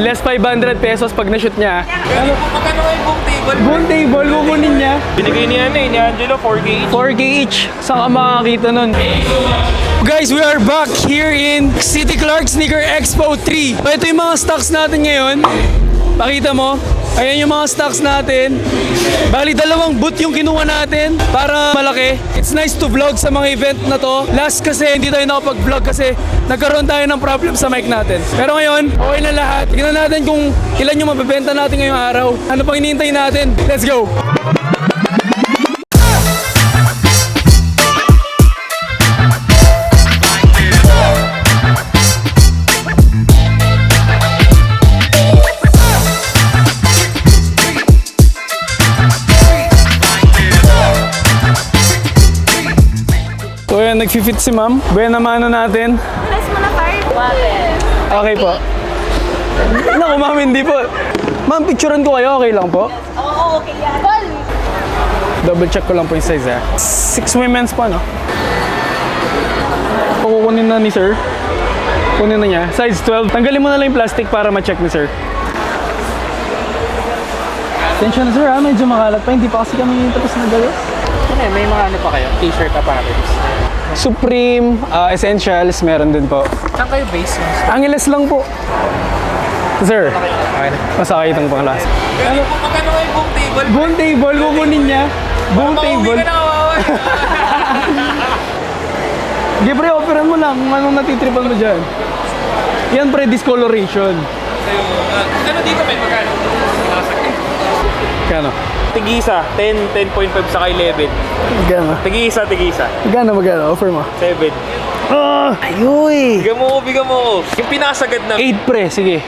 less 500 pesos pag na-shoot niya. Ano po magkano yung boom table? Boom table, kukunin niya. Binigay niya ni Angelo, 4K each. 4K each. Saan ka makakita nun? Guys, we are back here in City Clark Sneaker Expo 3. Ito yung mga stocks natin ngayon. Pakita mo. Ayan yung mga stocks natin. Bali, dalawang boot yung kinuha natin para malaki. It's nice to vlog sa mga event na to. Last kasi hindi tayo nakapag-vlog kasi nagkaroon tayo ng problem sa mic natin. Pero ngayon, okay na lahat. Tignan natin kung ilan yung mabibenta natin ngayong araw. Ano pang hinihintay natin? Let's go! So ayan, nag-fit si ma'am. Buena mano natin. Press mo na card. Water. Okay po. Naku ma'am, hindi po. Ma'am, picturean ko kayo. Okay lang po? Oo, okay yan. Call. Double check ko lang po yung size 6 women's po, no? Kukunin na ni sir. Kunin na niya. Size 12. Tanggalin mo na lang yung plastic para ma-check ni sir. Attention na sir ha, medyo makalat pa. Hindi pa kasi kami tapos na gawin. May mga ano pa kayo? T-shirt apparels. Supreme, Essentials, meron din po. Saan kayo base yun? Angeles lang po. Sir, masakay itong panglas. Ano po magkano yung boom table? Boom table, kukunin niya. Boom table. Pauwi ka na kawawa. Sige pre, operan mo lang kung anong natitripan mo dyan. Yan pre, discoloration. Ano dito may magkano? Kano? Tigisa, 10, 10.5 saka 11. Gano? Tigisa. Magkano? Offer mo. 7. Ah! Ayoy! Bigyan mo ko. Yung pinakasagad na. 8 pre, sige.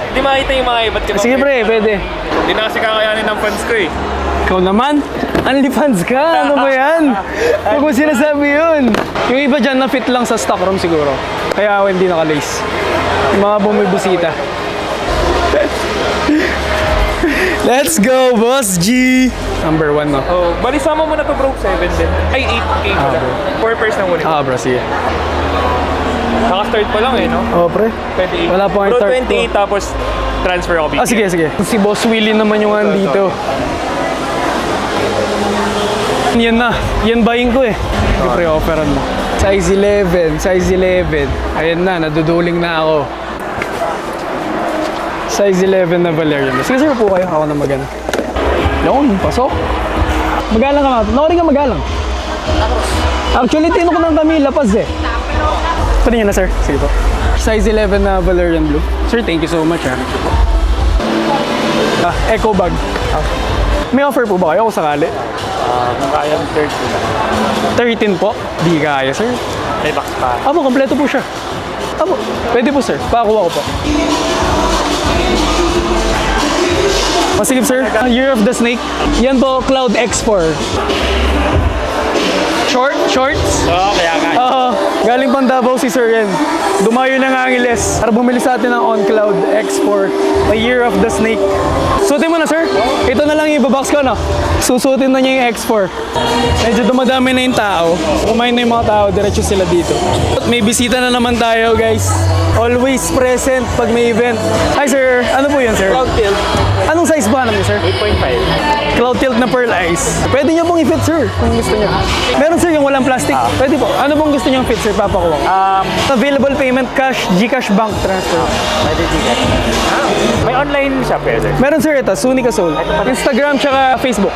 Hindi makita yung mga iba't ibang. Sige pre, pwede. Hindi na kasi kakayanin ng fans ko eh. Ikaw naman, OnlyFans ka. Ano ba yan? Huwag mo sinasabi yun. Yung iba dyan na fit lang sa stock room siguro. Kaya hindi naka-lace. Yung mga bumibusita. Let's go, Boss G! Number 1, no? Oh, bali sama mo na to bro, 7 din. Ay, 8K pala. 4 pairs na muli. Bro, sige. Naka-start pa lang eh, no? Oh, pre. 28. Wala pa Bro, start 28 tapos transfer ako. Sige. Si Boss Willie naman yung andito. Yan na. Yan buying ko eh. Yung pre-offeran mo. Size 11. Ayan na, naduduling na ako. Size 11 na Valerian. Sige sir, po kayo. Ako na magana. Yun, pasok. Magalang ka nga. Nakurin ka magalang. Actually, tinok ng kami, lapas eh. Pwede nyo na sir. Sige po. Size 11 na Valerian Blue. Sir, thank you so much ha. Eco bag. May offer po ba kayo kung sakali? Kaya 13 13 na. po. Di kaya sir. May box pa. Apo, kompleto po siya. Apo, pwede po sir. Pakakuha ko po. Sige sir, Year of the Snake. Yan po, Cloud X4. Shorts? Oo, kaya kaya. Galing pang Davao si sir yan. Dumayo ng Angeles para bumili sa atin ng On Cloud X4. The Year of the Snake. Suotin mo na sir. Ito na lang yung ibabox ko, no? Susuotin na niya yung X4. Medyo dumadami na yung tao. Kumain na yung mga tao, diretso sila dito. May bisita na naman tayo, guys. Always present pag may event. Hi sir, ano po yan sir? Cloud tilt. Anong size ba namin sir? 8.5. Cloud tilt na pearl eyes. Pwede niyo pong i-fit sir, kung gusto niyo. Meron sir yung walang plastic. Pwede po. Ano pong gusto niyo fit sir? Papakuha ko. Available payment cash, GCash bank transfer. Pwede Gcash. May online shop eh, sir. Meron sir ito, Sunica Soul. Instagram tsaka Facebook.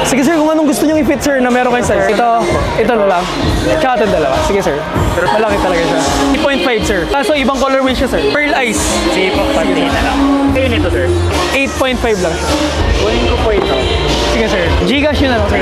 Sige sir, kung anong gusto niyo i-fit sir na meron kayo size. Ito na lang. Tsaka ito dalawa. Sige sir. Malaki talaga siya. 8.5 sir. Kaso ibang colorway siya sir. Pearl eyes. Sige po, pati na lang. Kayo nito, sir. 8.5 lang siya. Kunin ko po ito. Sige sir. Gcash yun na lang sir.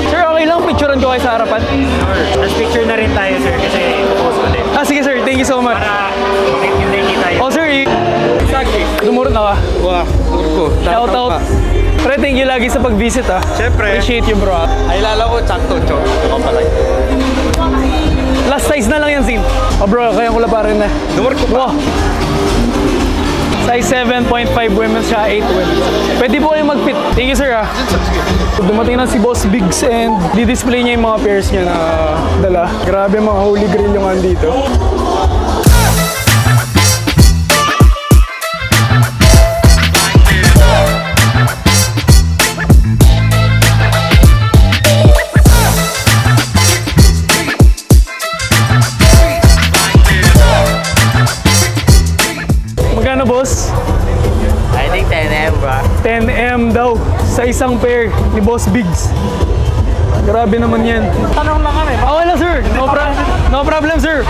Sir, okay lang. Picturean ko kayo sa harapan. Tapos picture na rin tayo, sir, kasi ipopost ko din. Sige sir. Thank you so much. Para makit yung nakikita tayo. Sir. Dumurot na ka. Wow, ko. Shout out. Pre, thank you lagi sa pag-visit ah. Siyempre. Appreciate you bro. Ay, lala ko, sakto, chok. Ako pala. Last size na lang yan, Sin. Bro, kaya ko labarin na. Dumurot ko pa. Wow. Size 7.5 women's siya, 8 women's. Pwede po kayong mag-fit. Thank you, sir, ah. Dumating na si Boss Biggs and di-display niya yung mga pairs niya na dala. Grabe, mga holy grail yung andito. isang pair ni Boss Biggs. Grabe naman yan. Tanong lang kami. Okay lang sir, no problem sir.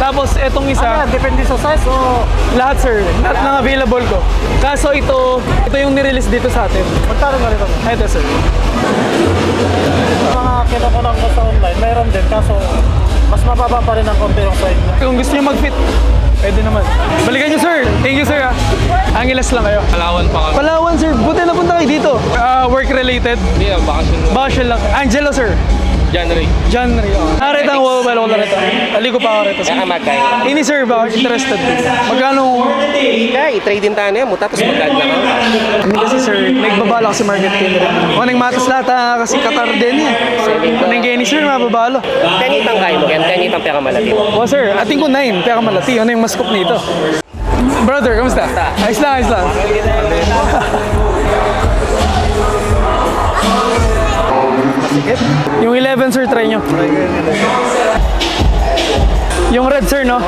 Tapos etong isa, Depende sa size o lahat sir, lahat ng available ko. Kaso ito yung nirelease dito sa atin. magkano na rin ako? Ito sir. Mga kinukulang ko sa online, mayroon din. Kaso, mas mababa pa rin ang konti yung size niya. Kung gusto niyo mag-fit, pwede naman. Balikan niyo sir. Thank you sir ah. Angeles lang kayo. Palawan pa kami. Palawan sir, buti napunta kayo dito. Work related. Hindi, bakasyon mo. Bakasyon lang. Angelo sir. January. January. Narita ang wawabalo ko na rito. Aligo pa ako rito. Kaya magkaya. Ini sir, baka interested. Magkano? Kaya, i-trade din tayo na yan. Tapos magkano lang ako. Hindi kasi sir, nagbabala kasi market kayo rin. Manang matas lahat kasi Qatar din eh. Manang Kenny sir, mababalo. Tenitang kayo mo yan. Tenitang pera malaki. O sir, ating ko 9, pero malati. Ano yung maskop nito? Brother, kamusta? Ayos lang, ayos lang. Yung 11 sir, try nyo. Yung red sir, no?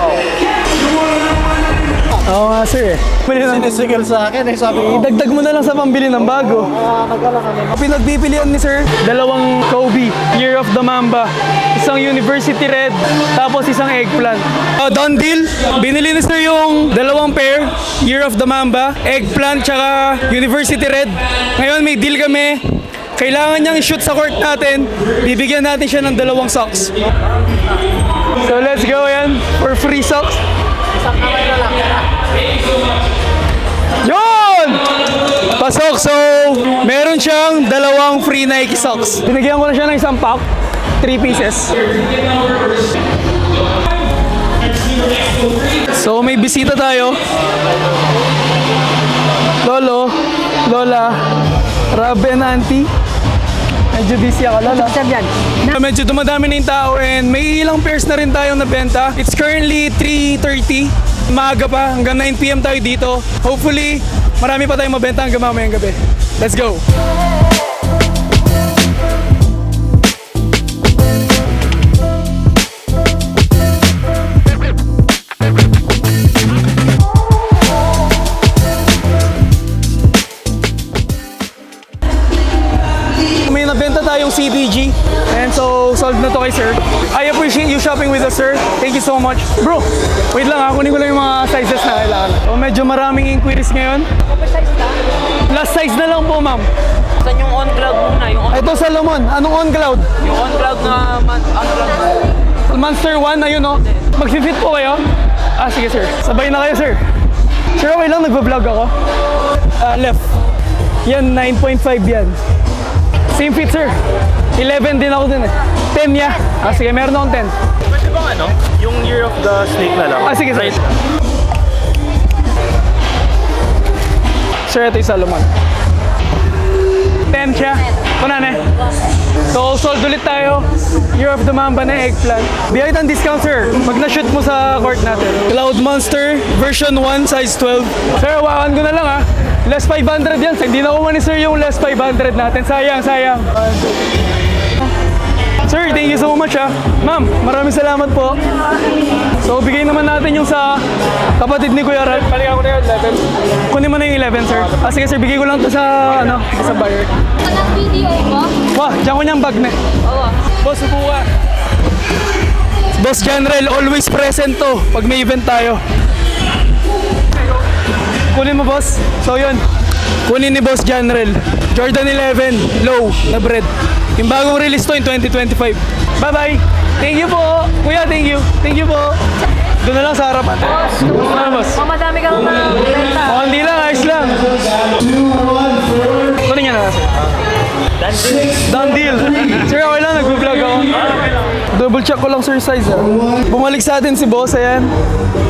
Oo nga sir eh. Sinisigal sa akin sabi ko. Idagdag mo na lang sa pambili ng bago. Nagala kami. Pinagpipilian ni sir, dalawang Kobe, Year of the Mamba, isang University Red, tapos isang eggplant. Done deal, binili ni sir yung dalawang pair, Year of the Mamba, eggplant, tsaka University Red. Ngayon may deal kami, kailangan niyang shoot sa court natin, bibigyan natin siya ng dalawang socks. So let's go yan, for free socks. Yun! Pasok. So, meron siyang dalawang free Nike socks. Binigyan ko na siya ng isang pack. 3 pieces. So, may bisita tayo. Lolo, Lola, Rabe and Auntie. Medyo busy ako, Lola. Medyo dumadami na yung tao and may ilang pairs na rin tayong nabenta. It's currently 3:30. Maaga pa, hanggang 9 PM tayo dito. Hopefully, marami pa tayong mabenta hanggang mamayang gabi. Let's go! May nabenta tayong CBG and so sold na to kay sir. I appreciate you shopping with us sir. Thank you so much. Bro, wait lang ha, kunin ko lang yung mga sizes na kailangan. So medyo maraming inquiries ngayon. Last size na lang po ma'am. Saan yung on-cloud muna? Ito Salomon, anong on cloud? Yung on-cloud na ano lang? Monster 1, ayun no. Mag-fit po kayo? Sige sir, sabay na kayo sir. Sir, okay lang, nagpa-vlog ako. Left. Yan, 9.5 yan. Same fit sir. 11 din ako dun eh. 10 ya. Sige, meron akong 10. Pwede bang ano? Yung Year of the Snake na lang. Sige sir. Sir, ito yung Salomon. 10 siya. Kunan eh. So, sold ulit tayo. Year of the Mamba na eggplant. Biyayat ang discount, sir. Pag na-shoot mo sa court natin. Cloud Monster, version 1, size 12. Sir, hawakan ko na lang ha. Less 500 yan. Hindi na kumani, sir, yung less 500 natin. Sayang, sayang. Sir, thank you so much ha. Ma'am, maraming salamat po. So, bigay naman natin yung sa kapatid ni Kuya Ralph. Balikan ko na yung 11. Kunin mo na yung 11, sir. Sige, sir, bigay ko lang to sa, sa buyer. Walang video ko? Wah, diyan ko niyang bag na. Oo. Boss, upo ka. Boss General, always present to pag may event tayo. Kunin mo, boss. So, yun. Kunin ni Boss General. Jordan 11, low na bread. Yung bagong release to in 2025. Bye-bye. Thank you po. Kuya, thank you. Thank you po. Doon na lang sa harapan. Ano, boss? Madami ka na benta. Hindi lang, ayos lang. Kunin niya na, sir. Done deal. Sir, okay lang, nag-vlog ako. Double check ko lang, sir, size. Bumalik sa atin si boss, ayan.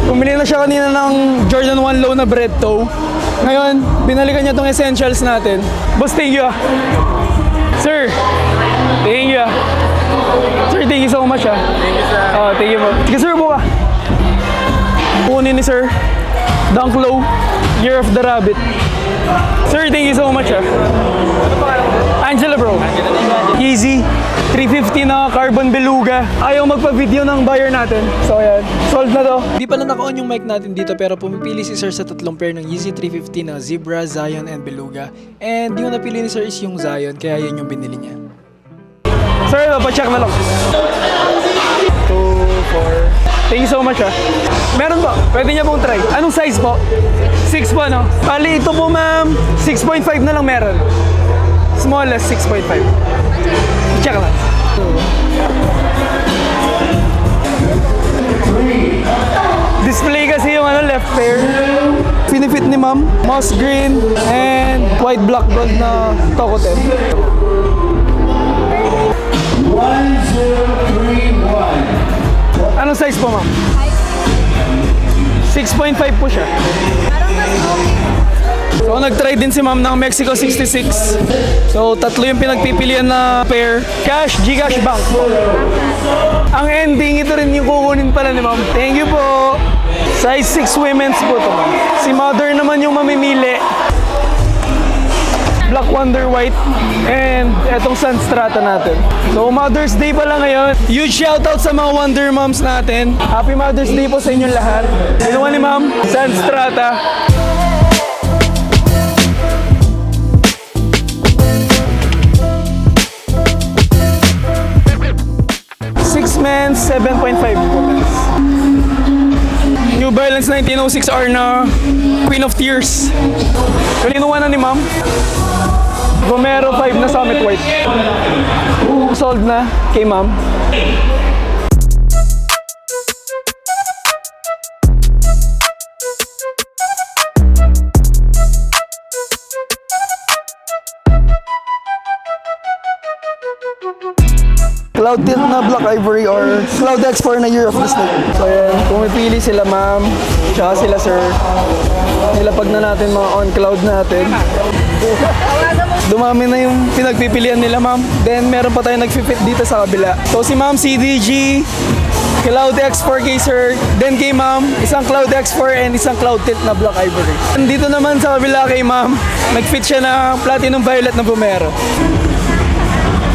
Bumili na siya kanina ng Jordan 1 low na bread toe. Ngayon, binalikan niya tong essentials natin. Boss, thank you ah. Sir, thank you ah. Sir, thank you so much ah. Thank you, sir. Thank you po. Sige, sir, buka. Kunin ni sir. Dunk low, Year of the Rabbit. Sir, thank you so much ah. Angela bro. Easy. 350 na carbon beluga. Ayaw magpa-video ng buyer natin. So ayan, sold na to. Di pala naka-on yung mic natin dito pero pumipili si Sir sa tatlong pair ng Yeezy 350 na Zebra, Zion, and Beluga. And yung napili ni Sir is yung Zion, kaya yun yung binili niya. Sir, pa-check na lang. 2, 4. Thank you so much ah. Meron po, pwede niya pong try. Anong size po? 6 po no? Bali ito po ma'am, 6.5 na lang meron. Smallest 6.5. Check lang. Display kasi yung left pair. Pinifit ni ma'am, moss green and white black gold na Tokoten. 1031. Anong size po ma'am? 6.5 po siya. Parang mas okay. So nag-try din si ma'am ng Mexico 66. So tatlo yung pinagpipilian na pair. Cash, Gcash, Bank. Ang ending, ito rin yung kukunin pala ni ma'am. Thank you po. Size 6 women's po to ma'am. Si mother naman yung mamimili. Black Wonder White and etong Sunstrata natin. So Mother's Day pala ngayon. Huge shoutout sa mga Wonder Moms natin. Happy Mother's Day po sa inyong lahat. Ginawa ni ma'am, Sunstrata. 6 men's, 7.5 women's. New Balance 1906R na Queen of Tears. Kalinuwa na ni ma'am. Romero 5 na Summit White. Sold na kay ma'am. Cloud Tint na Black Ivory or Cloud X4 na Year of the Snake. So yan, pumipili sila ma'am, tsaka sila sir. Nilapag na natin mga on cloud natin. Dumami na yung pinagpipilian nila ma'am. Then meron pa tayo nag-fit dito sa kabila. So si ma'am CDG, Cloud X4 kay sir, then kay ma'am, isang Cloud X4 and isang Cloud Tint na Black Ivory. And dito naman sa kabila kay ma'am, nag-fit siya ng Platinum Violet na Vomero.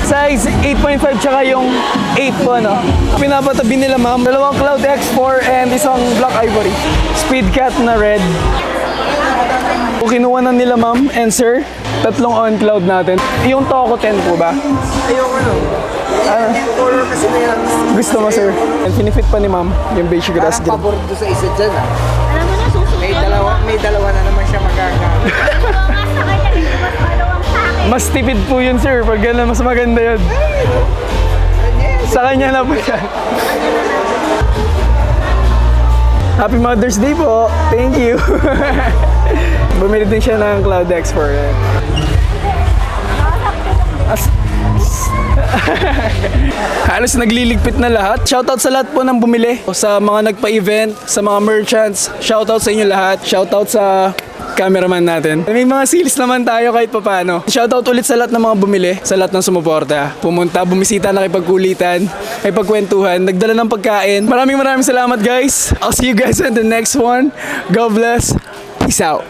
Size 8.5 tsaka yung 8 po no. Pinapatabi nila ma'am, dalawang Cloud X4 and isang Black Ivory. Speedcat na red. O kinuha na nila ma'am and sir, tatlong on cloud natin. Yung Toco 10 po ba? Ayoko no. Color kasi na yan. Gusto mo sir? And pinifit pa ni ma'am yung beige grass green. Pabor doon sa isa dyan ah. Alam mo na, susunod. May dalawa na naman siya magagamit. Ano nga sa kanya, hindi mas malawang sa akin. Mas tipid po yun sir, pag gano'n mas maganda yun. Sa kanya na po yan. Happy Mother's Day po. Thank you. Bumili din siya ng Cloud X4. Halos nagliligpit na lahat. Shoutout sa lahat po ng bumili. Sa mga nagpa-event, sa mga merchants. Shoutout sa inyo lahat. Shoutout sa cameraman natin. May mga sales naman tayo kahit papano. Shoutout ulit sa lahat ng mga bumili, sa lahat ng sumuporta. Pumunta, bumisita, nakipagkulitan, nakipagkwentuhan, nagdala ng pagkain. Maraming salamat guys. I'll see you guys in the next one. God bless. Peace out.